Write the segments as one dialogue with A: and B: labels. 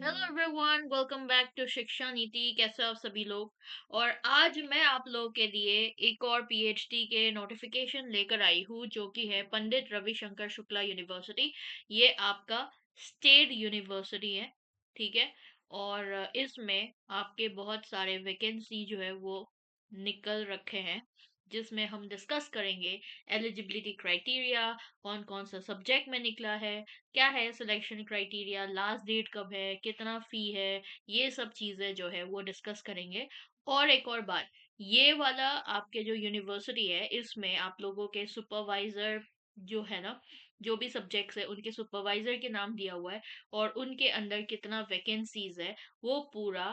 A: Hello everyone, welcome back to Shiksha Niti. कैसे हो आप सभी लोग। और आज मैं आप लोगों के लिए एक और पीएचडी के नोटिफिकेशन लेकर आई हूँ, जो कि है पंडित रविशंकर शुक्ला यूनिवर्सिटी। ये आपका स्टेट यूनिवर्सिटी है, ठीक है। और इसमें आपके बहुत सारे वैकेंसी जो है वो निकल रखे हैं, जिसमें हम डिस्कस करेंगे एलिजिबिलिटी क्राइटेरिया, कौन कौन सा सब्जेक्ट में निकला है, क्या है सिलेक्शन क्राइटेरिया, लास्ट डेट कब है, कितना फी है, ये सब चीजें जो है वो डिस्कस करेंगे। और एक और बात, ये वाला आपके जो यूनिवर्सिटी है, इसमें आप लोगों के सुपरवाइजर जो है ना, जो भी सब्जेक्ट्स है उनके सुपरवाइजर के नाम दिया हुआ है, और उनके अंदर कितना वैकेंसीज है वो पूरा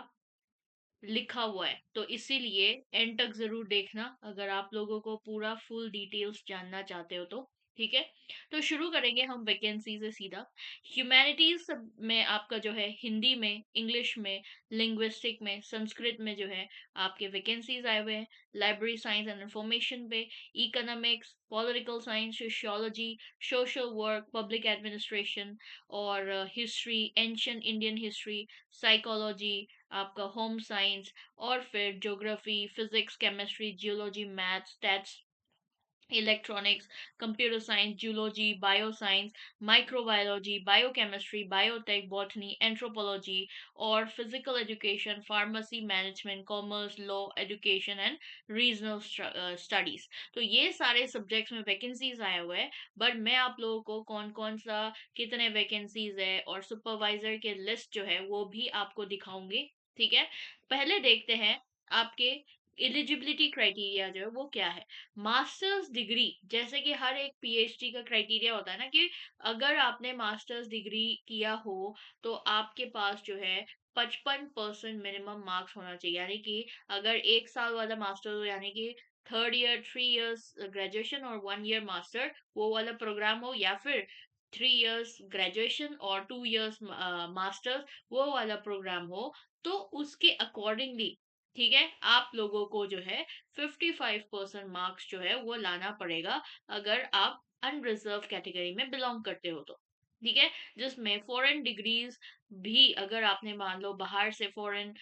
A: लिखा हुआ है। तो इसीलिए एंड तक जरूर देखना अगर आप लोगों को पूरा फुल डिटेल्स जानना चाहते हो तो। ठीक है, तो शुरू करेंगे हम वैकेंसी से सीधा। ह्यूमैनिटीज में आपका जो है हिंदी में, इंग्लिश में, लिंग्विस्टिक में, संस्कृत में जो है आपके वैकेंसीज आए हुए हैं। लाइब्रेरी साइंस एंड इंफॉर्मेशन पे, economics, political science, sociology, social work, public administration, और history, ancient Indian history, psychology, आपका होम साइंस, और फिर geography, physics, chemistry, geology, maths, stats, electronics, computer science, zoology, bio science, microbiology, biochemistry, biotech, botany, anthropology, और physical education, pharmacy, management, commerce, law, education and regional studies. तो ये सारे subjects में vacancies आए हुए हैं। बट मैं आप लोगों को कौन कौन सा, कितने वैकेंसीज है और सुपरवाइजर के लिस्ट जो है वो भी आपको दिखाऊंगी। ठीक है, पहले देखते हैं आपके एलिजिबिलिटी क्राइटेरिया जो है वो क्या है। मास्टर्स डिग्री, जैसे कि हर एक पीएचडी का क्राइटेरिया होता है ना, कि अगर आपने मास्टर्स डिग्री किया हो तो आपके पास जो है 55% मिनिमम मार्क्स होना चाहिए। यानी कि अगर एक साल वाला मास्टर हो, यानी कि थर्ड ईयर, 3 इयर्स ग्रेजुएशन और 1 ईयर मास्टर, वो वाला प्रोग्राम हो, या फिर 3 इयर्स ग्रेजुएशन और 2 इयर्स मास्टर्स, वो वाला प्रोग्राम हो, तो उसके अकॉर्डिंगली, ठीक है, आप लोगों को जो है 55% मार्क्स जो है वो लाना पड़ेगा, अगर आप अनरिजर्व कैटेगरी में बिलोंग करते हो तो। ठीक है, जिसमें फॉरेन डिग्रीज भी, अगर आपने मान लो बाहर से फॉरेन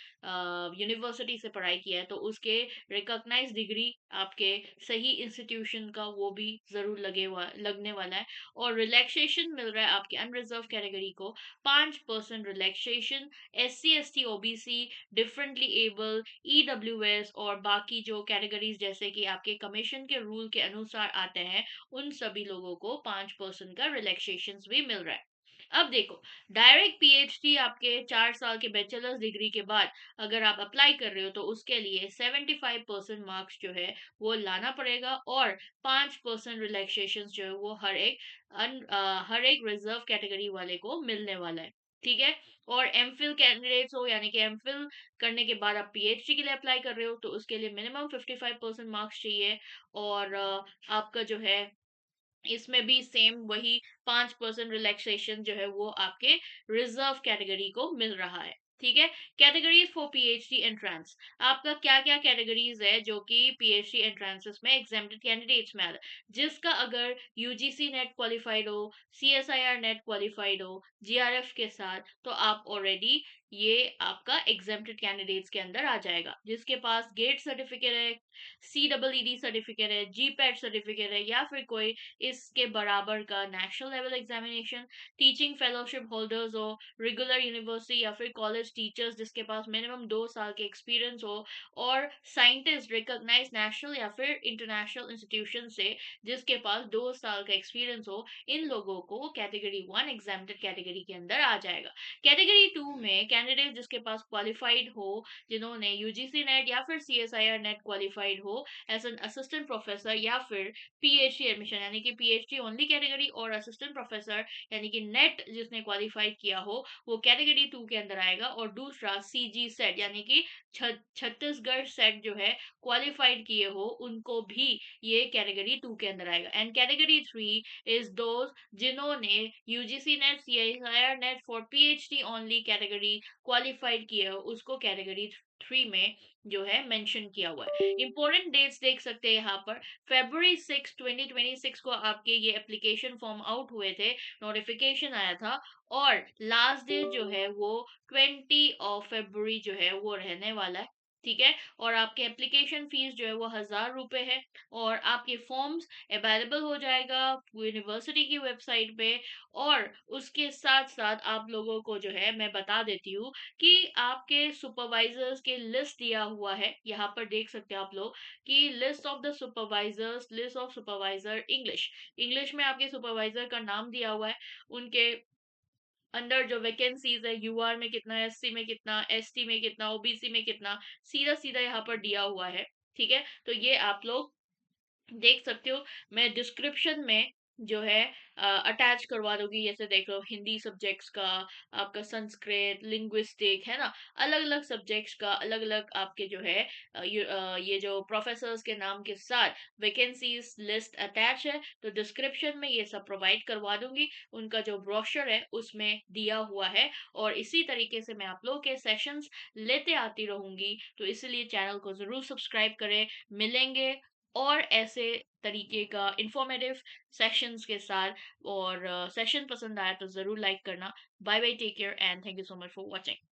A: यूनिवर्सिटी से पढ़ाई किया है, तो उसके रिकॉग्नाइज डिग्री आपके सही इंस्टीट्यूशन का वो भी जरूर लगने वाला है। और रिलैक्सेशन मिल रहा है आपके अनरिजर्व कैटेगरी को 5% relaxation. SC ST OBC, differently able, EWS और बाकी जो कैटेगरीज जैसे कि आपके कमीशन के रूल के अनुसार आते हैं, उन सभी लोगों को 5% का रिलैक्सेशन भी मिल रहा है। अब देखो, डायरेक्ट पीएचडी आपके 4 साल के बैचलर्स डिग्री के बाद अगर आप अप्लाई कर रहे हो, तो उसके लिए 75% मार्क्स जो है वो लाना पड़ेगा, और 5% रिलैक्सेशन जो है वो हर एक रिजर्व कैटेगरी वाले को मिलने वाला है। ठीक है, और एमफिल कैंडिडेट्स हो, यानी कि एमफिल करने के बाद आप पीएचडी के लिए अप्लाई कर रहे हो, तो उसके लिए मिनिमम 55% मार्क्स चाहिए। और आपका जो है इसमें भी सेम वही 5% रिलैक्सेशन जो है वो आपके रिजर्व कैटेगरी को मिल रहा है। ठीक है, कैटेगरीज फॉर पीएचडी एंट्रेंस, आपका क्या क्या कैटेगरीज है जो कि पीएचडी एंट्रेंसेस में एग्जाम्प्टेड कैंडिडेट्स में आ रहा है। जिसका अगर यूजीसी नेट क्वालिफाइड हो, सीएसआईआर नेट क्वालिफाइड हो जीआरएफ के साथ, तो आप ऑलरेडी ये आपका एग्जाम्प्टेड कैंडिडेट्स के अंदर आ जाएगा। जिसके पास गेट सर्टिफिकेट है, CEED सर्टिफिकेट है, GPAT सर्टिफिकेट है, या फिर कोई इसके बराबर का national level examination, teaching fellowship holders हो, रेगुलर यूनिवर्सिटी या फिर कॉलेज टीचर्स जिसके पास मिनिमम 2 साल के एक्सपीरियंस हो, और साइंटिस्ट रिकॉग्नाइज नेशनल या फिर इंटरनेशनल इंस्टीट्यूशन से जिसके पास 2 साल का एक्सपीरियंस हो, इन लोगों को कैटेगरी 1 एग्जाम्प्टेड कैटेगरी के अंदर आ जाएगा। कैटेगरी 2 में कैंडिडेट जिसके पास क्वालिफाइड हो, जिन्होंने यूजीसी नेट या फिर CSIR नेट क्वालिफाइड हो एज एन असिस्टेंट प्रोफेसर, या फिर पीएचडी एडमिशन, यानी कि पीएचडी ओनली कैटेगरी, और असिस्टेंट प्रोफेसर यानी कि नेट जिसने क्वालिफाई किया हो, वो कैटेगरी 2 के अंदर आएगा। और दूसरा सीजी सेट, यानी कि छत्तीसगढ़ सेट जो है क्वालिफाइड किए हो, उनको भी ये कैटेगरी 2 के अंदर आएगा। एंड कैटेगरी 3 इज दोज जिन्होंने UGC net, CIR net for PhD only category qualified किए हो, उसको कैटेगरी 3 में जो है मेंशन किया हुआ है। इंपॉर्टेंट डेट्स देख सकते हैं यहाँ पर। February 6 2026 को आपके ये एप्लीकेशन फॉर्म आउट हुए थे, नोटिफिकेशन आया था, और लास्ट डेट जो है वो 20 February जो है वो रहने वाला है। ठीक है। और आपके एप्लीकेशन फीस जो है वो 1000 रुपए है। और आपके फॉर्म्स अवेलेबल हो जाएगा यूनिवर्सिटी की वेबसाइट पे। और उसके साथ साथ आप लोगों को जो है मैं बता देती हूँ कि आपके सुपरवाइजर्स के लिस्ट दिया हुआ है, यहाँ पर देख सकते हैं आप लोग कि list of the supervisors, list of supervisor English, English में आपके सुपरवाइजर का नाम दिया हुआ है, उनके अंडर जो वैकेंसीज है, यूआर में कितना, एससी में कितना, एसटी में कितना, ओबीसी में कितना, सीधा सीधा यहाँ पर दिया हुआ है। ठीक है। तो ये आप लोग देख सकते हो। मैं डिस्क्रिप्शन में जो है अटैच करवा दूंगी, जैसे देख लो हिंदी सब्जेक्ट्स का, आपका संस्कृत, लिंग्विस्टिक है ना, अलग अलग सब्जेक्ट्स का अलग अलग आपके जो है ये जो प्रोफेसर्स के नाम के साथ वैकेंसीज लिस्ट अटैच है, तो डिस्क्रिप्शन में ये सब प्रोवाइड करवा दूंगी। उनका जो ब्रोशर है उसमें दिया हुआ है। और इसी तरीके से मैं आप लोगों के सेशंस लेते आती रहूंगी, तो इसलिए चैनल को जरूर सब्सक्राइब करें। मिलेंगे और ऐसे तरीके का इंफॉर्मेटिव सेशंस के साथ। और सेशन पसंद आया तो ज़रूर लाइक करना। Bye bye, take care and thank you so much for watching.